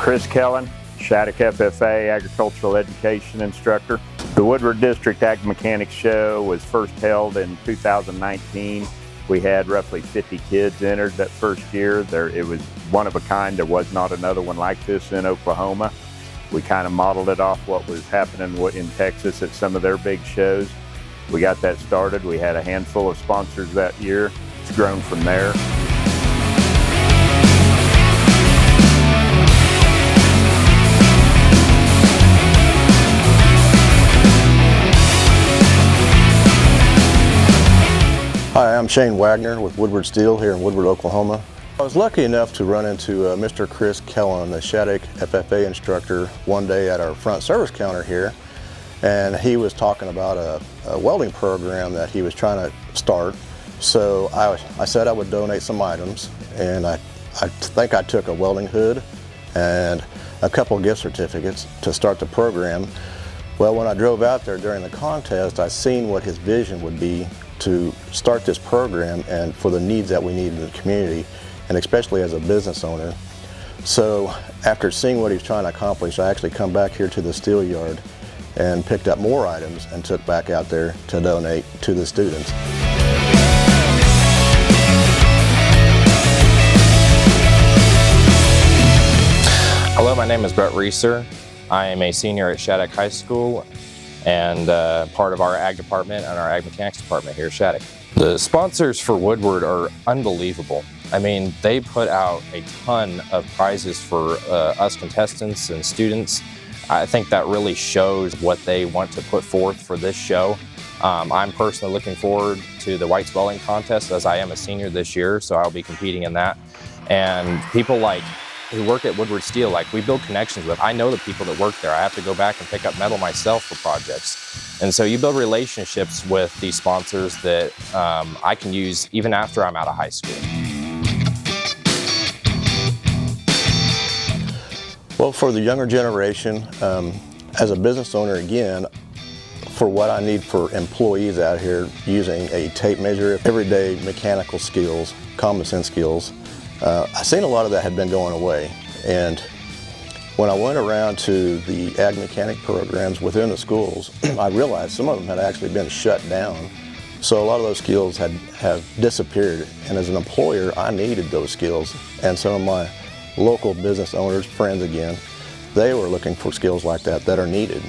Chris Kellen, Shattuck FFA Agricultural Education Instructor. The Woodward District Ag Mechanics Show was first held in 2019. We had roughly 50 kids entered that first year. It was one of a kind. There was not another one like this in Oklahoma. We kind of modeled it off what was happening in Texas at some of their big shows. We got that started. We had a handful of sponsors that year. It's grown from there. Hi, I'm Shane Wagner with Woodward Steel here in Woodward, Oklahoma. I was lucky enough to run into Mr. Chris Kellen, the Shattuck FFA instructor, one day at our front service counter here, and he was talking about a welding program that he was trying to start. So I said I would donate some items, and I think I took a welding hood and a couple of gift certificates to start the program. Well, when I drove out there during the contest, I seen what his vision would be to start this program and for the needs that we need in the community, and especially as a business owner. So after seeing what he's trying to accomplish, I actually come back here to the steel yard and picked up more items and took back out there to donate to the students. Hello, my name is Brett Reeser. I am a senior at Shattuck High School and part of our ag department and our ag mechanics department here at Shattuck. The sponsors for Woodward are unbelievable. I mean, they put out a ton of prizes for us contestants and students. I think that really shows what they want to put forth for this show. I'm personally looking forward to the white welding contest, as I am a senior this year, so I'll be competing in that. And people who work at Woodward Steel, we build connections with. I know the people that work there. I have to go back and pick up metal myself for projects. And so you build relationships with these sponsors that I can use even after I'm out of high school. Well, for the younger generation, as a business owner, again, for what I need for employees out here using a tape measure, everyday mechanical skills, common sense skills, I've seen a lot of that had been going away. And when I went around to the ag mechanic programs within the schools, I realized some of them had actually been shut down. So a lot of those skills have disappeared. And as an employer, I needed those skills. And some of my local business owners, friends again, they were looking for skills like that are needed.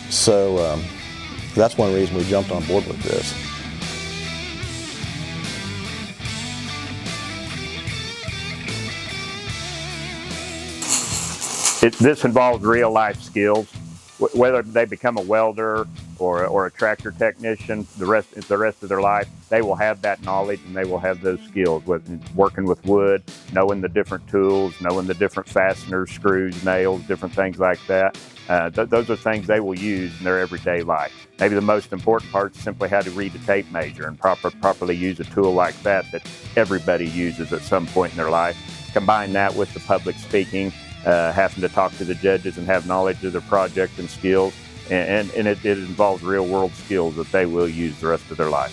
So that's one reason we jumped on board with this. This involves real life skills, whether they become a welder or a tractor technician the rest of their life. They will have that knowledge and they will have those skills with working with wood, knowing the different tools, knowing the different fasteners, screws, nails, different things like that. Those are things they will use in their everyday life. Maybe the most important part is simply how to read a tape measure and properly use a tool like that everybody uses at some point in their life. Combine that with the public speaking, having to talk to the judges and have knowledge of their project and skills, and it involves real world skills that they will use the rest of their life.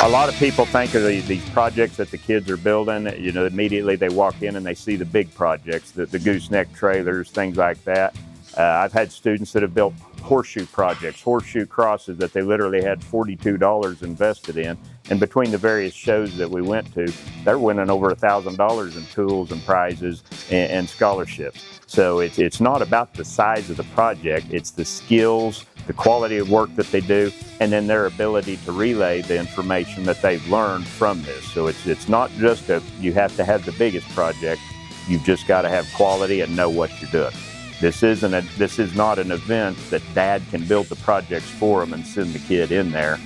A lot of people think of these projects that the kids are building, immediately they walk in and they see the big projects, the gooseneck trailers, things like that. I've had students that have built horseshoe projects, horseshoe crosses that they literally had $42 invested in. And between the various shows that we went to, they're winning over $1,000 in tools and prizes and scholarships. So it's not about the size of the project, it's the skills, the quality of work that they do, and then their ability to relay the information that they've learned from this. So it's not just you have to have the biggest project, you've just got to have quality and know what you're doing. This is not an event that dad can build the projects for them and send the kid in there.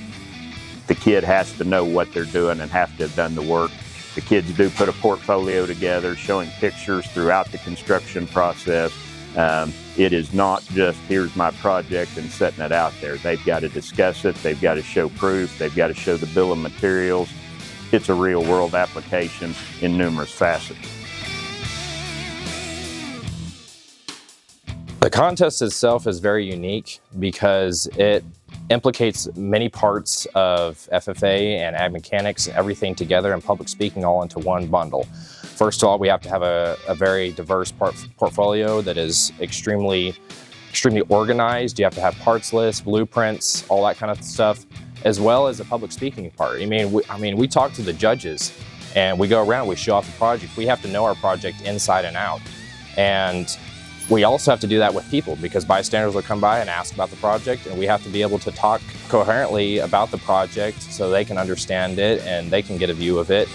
The kid has to know what they're doing and have to have done the work. The kids do put a portfolio together showing pictures throughout the construction process. It is not just here's my project and setting it out there. They've got to discuss it. They've got to show proof. They've got to show the bill of materials. It's a real world application in numerous facets. The contest itself is very unique because it implicates many parts of FFA and ag mechanics and everything together and public speaking all into one bundle. First of all, we have to have a very diverse portfolio that is extremely organized. You have to have parts lists, blueprints, all that kind of stuff, as well as a public speaking part. I mean, we talk to the judges and we go around, we show off the project. We have to know our project inside and out. And we also have to do that with people, because bystanders will come by and ask about the project, and we have to be able to talk coherently about the project so they can understand it and they can get a view of it.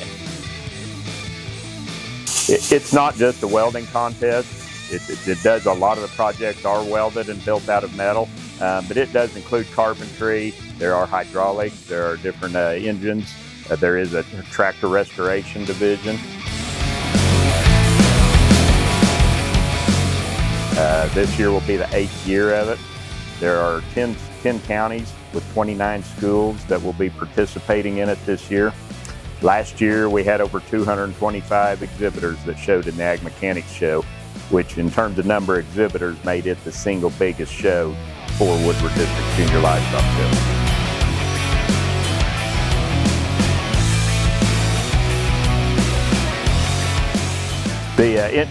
It's not just a welding contest. It does, a lot of the projects are welded and built out of metal, but it does include carpentry. There are hydraulics, there are different engines. There is a tractor restoration division. This year will be the 8th year of it. There are 10 counties with 29 schools that will be participating in it this year. Last year we had over 225 exhibitors that showed in the Ag Mechanics show, which in terms of number of exhibitors made it the single biggest show for Woodward District Junior Livestock Show.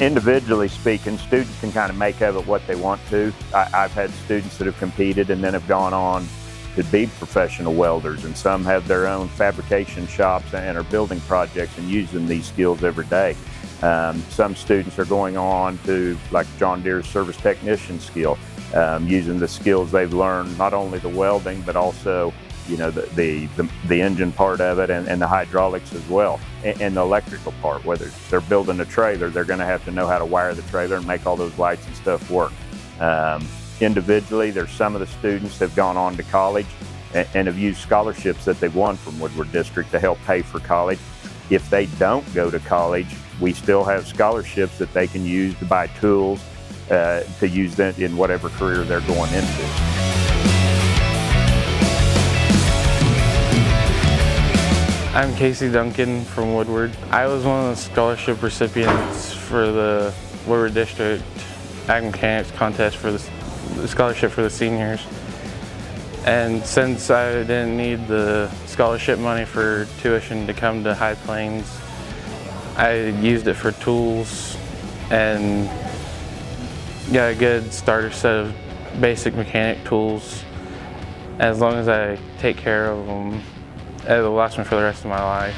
Individually speaking, students can kind of make of it what they want to. I've had students that have competed and then have gone on to be professional welders, and some have their own fabrication shops and are building projects and using these skills every day. Some students are going on to, like John Deere's service technician skill, using the skills they've learned, not only the welding, but also the engine part of it and the hydraulics as well, and the electrical part. Whether they're building a trailer, they're going to have to know how to wire the trailer and make all those lights and stuff work. Individually, there's some of the students that have gone on to college and have used scholarships that they've won from Woodward District to help pay for college. If they don't go to college, we still have scholarships that they can use to buy tools to use them in whatever career they're going into. I'm Casey Duncan from Woodward. I was one of the scholarship recipients for the Woodward District Ag Mechanics contest for the scholarship for the seniors. And since I didn't need the scholarship money for tuition to come to High Plains, I used it for tools and got a good starter set of basic mechanic tools. As long as I take care of them, it'll last me for the rest of my life.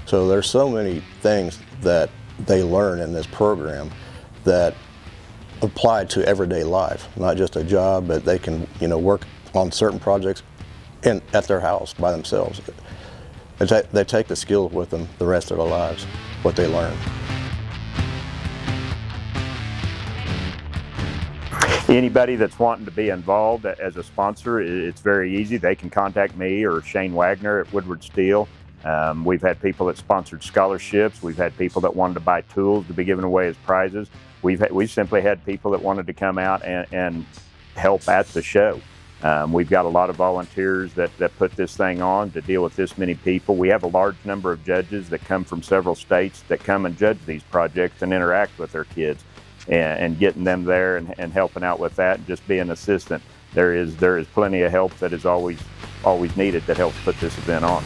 So there's so many things that they learn in this program that apply to everyday life, not just a job, but they can, work on certain projects at their house by themselves. They take the skills with them the rest of their lives, what they learn. Anybody that's wanting to be involved as a sponsor, it's very easy. They can contact me or Shane Wagner at Woodward Steel. We've had people that sponsored scholarships. We've had people that wanted to buy tools to be given away as prizes. We've simply had people that wanted to come out and help at the show. We've got a lot of volunteers that put this thing on to deal with this many people. We have a large number of judges that come from several states that come and judge these projects and interact with their kids. And getting them there and helping out with that and just being an assistant. There is plenty of help that is always needed that helps put this event on.